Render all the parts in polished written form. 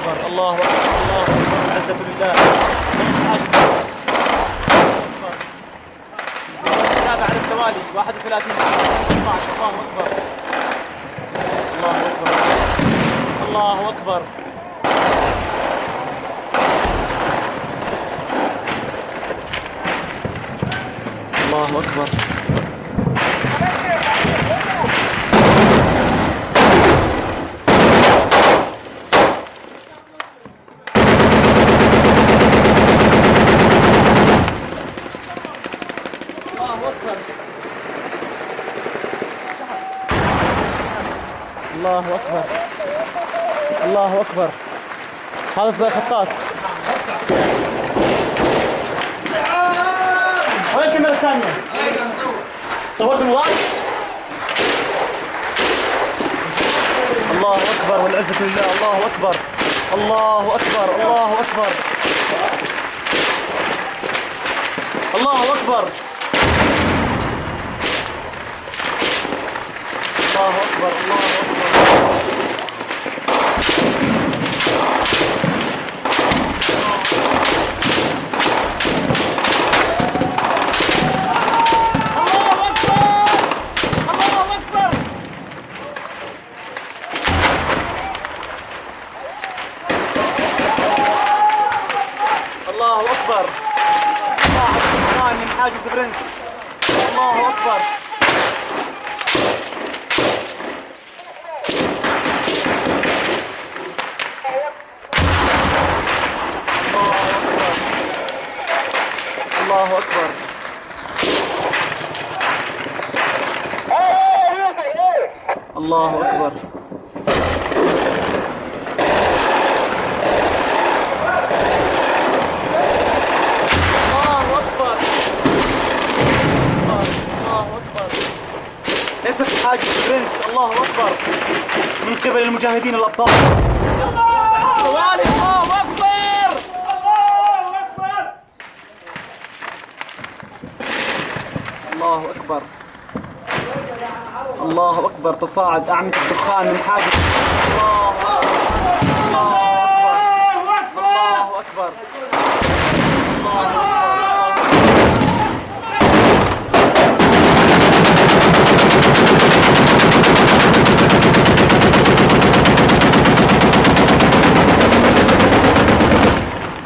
أكبر الله أكبر الله أكبر العزة لله. حاجز بس أكبر نتابع على التوالي 31 13. الله أكبر الله أكبر الله أكبر. الله أكبر الله أكبر الله أكبر. هذا خطاط. وين الكاميرا الثانية؟ صورت الموبايل؟ الله أكبر والعزة لله. الله أكبر الله أكبر الله أكبر الله أكبر الله أكبر الله أكبر. الله أكبر. صاعد الدخان من حاجز برنس. الله أكبر الله أكبر الله أكبر. ليس في حاجز برنس. الله أكبر من قبل المجاهدين الأبطال. طوالي. الله أكبر الله أكبر الله أكبر. تصاعد أعمدة الدخان من حاجز. الله أكبر الله أكبر الله أكبر.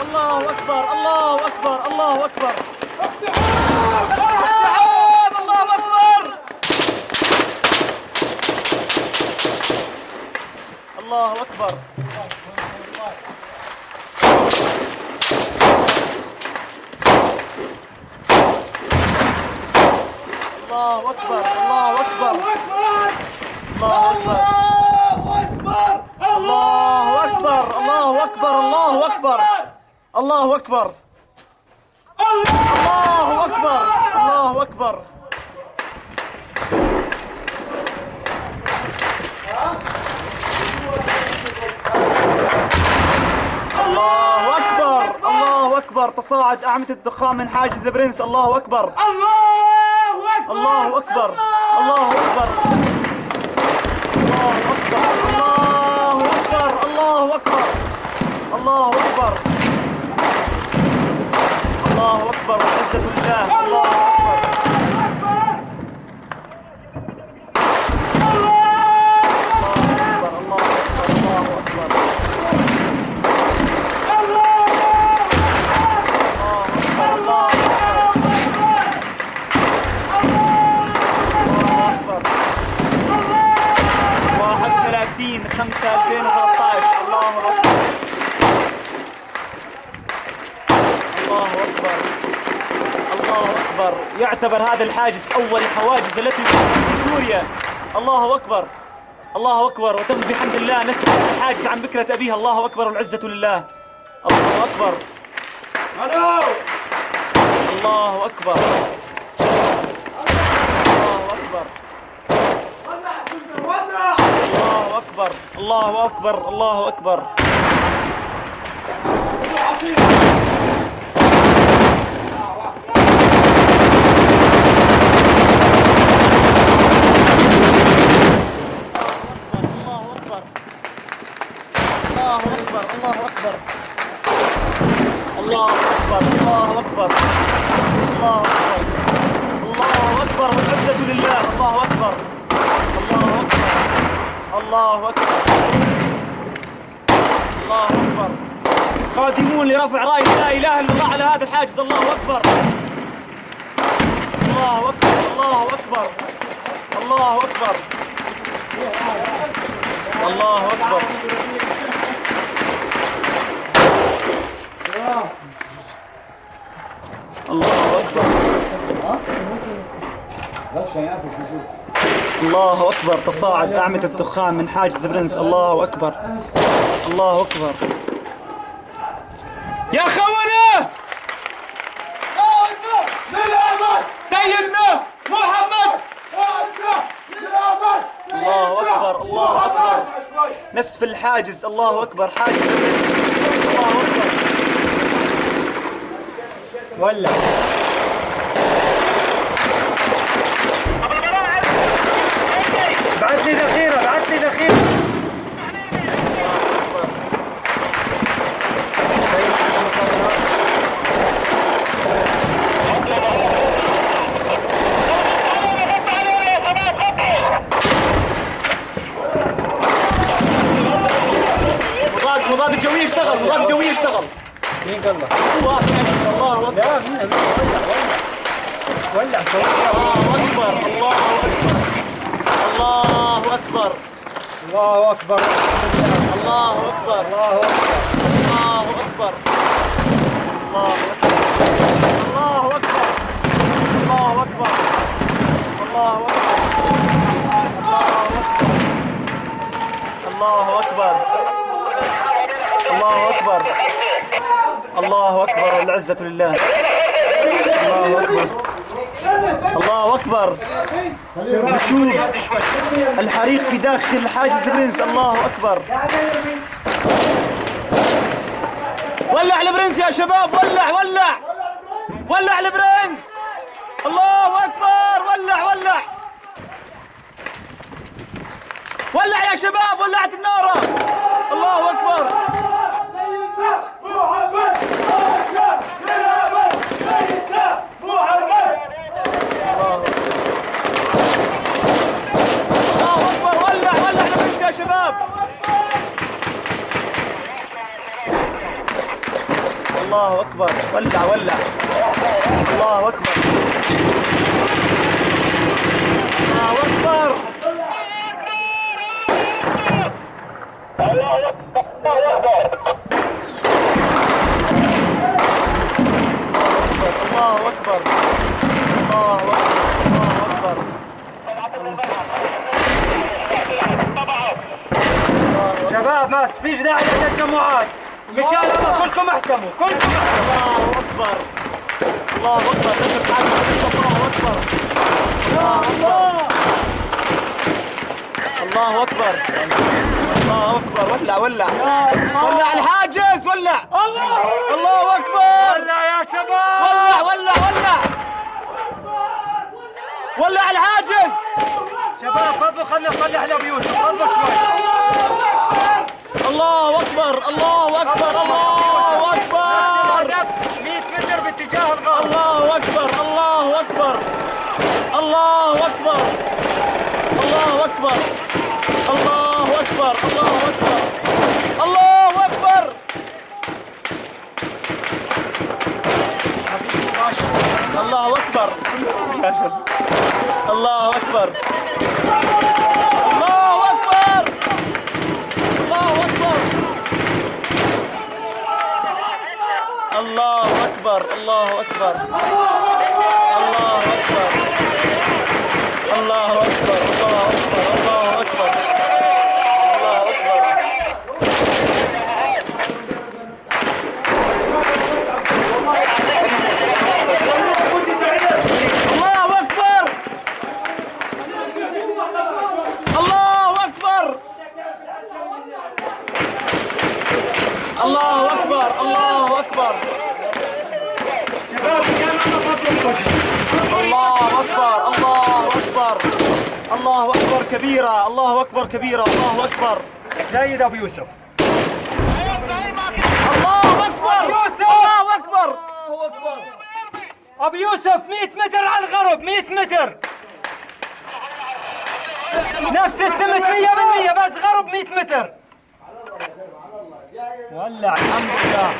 الله أكبر الله أكبر الله أكبر. اقتحام الله أكبر الله أكبر الله أكبر الله أكبر الله أكبر الله أكبر الله أكبر الله أكبر الله أكبر الله أكبر. الله أكبر الله أكبر. تصاعد أعمدة الدخان من حاجز برنس. الله أكبر الله أكبر الله أكبر الله أكبر الله أكبر الله أكبر الله أكبر الله أكبر والعزة لله. الله أكبر الله أكبر الله أكبر الله أكبر. 31/5/2013. الله أكبر الله أكبر الله أكبر. يعتبر هذا الحاجز أول الحواجز التي في سوريا. الله أكبر الله أكبر. وتم بحمد الله نسف الحاجز عن بكرة أبيها. الله أكبر والعزة لله. الله أكبر الله أكبر الله أكبر الله أكبر الله أكبر الله أكبر. أكبر الله أكبر الله أكبر الله أكبر الله أكبر الله أكبر والعزة لله. الله أكبر الله أكبر الله أكبر الله أكبر. قادمون لرفع راية لا إله إلا الله على هذا الحاجز. الله أكبر الله أكبر الله أكبر الله أكبر الله أكبر. الله أكبر الله أكبر. تصاعد أعمدة الدخان من حاجز برنس. الله أكبر الله أكبر. يا خونة سيدنا محمد. الله أكبر الله أكبر. نسف الحاجز. الله أكبر. حاجز برنس. الله أكبر. ولع بعت لي ذخيرة بعت لي ذخيرة. مضاد الجوي اشتغل. مضاد الجوي اشتغل. مين قال لك؟ هو الله أكبر. لا من ولع صوت. الله أكبر الله أكبر الله أكبر الله أكبر الله أكبر الله أكبر الله أكبر الله أكبر الله أكبر الله أكبر الله أكبر الله أكبر الله أكبر والعزة لله. الله أكبر الله أكبر. نشوب الحريق في داخل حاجز البرنس. الله أكبر. ولع البرنس يا شباب. ولع ولع ولع البرنس. الله أكبر. ولع ولع ولع يا شباب. ولعت النار. الله أكبر. يا شباب الله أكبر. ولع ولع الله أكبر الله أكبر الله أكبر الله أكبر. شباب ما فيش داعي للتجمعات. مشان الله كلكم احتموا كلكم احتموا. الله أكبر الله أكبر. الله أكبر الله أكبر الله أكبر. ولع ولع ولع الحاجز. ولع الله أكبر. ولع يا شباب. ولع ولع ولع ولع الحاجز. شباب فضلوا خلي على بيوتهم. فضلوا شوي. الله أكبر الله أكبر الله أكبر. 100 متر باتجاه الغرب. الله أكبر الله أكبر الله أكبر الله أكبر الله أكبر الله أكبر الله أكبر. الله أكبر الله أكبر الله أكبر الله أكبر الله أكبر الله أكبر الله أكبر الله أكبر الله أكبر الله أكبر الله أكبر. الله أكبر الله أكبر الله أكبر الله أكبر الله أكبر الله أكبر الله أكبر كبيرة الله أكبر كبيرة الله أكبر. جيد أبو يوسف. الله أكبر. يوسف. الله أكبر. الله أكبر. أبو يوسف 100 متر على الغرب، 100 متر. نفس السمت 100%، بس غرب 100 متر. ولع الحمد لله.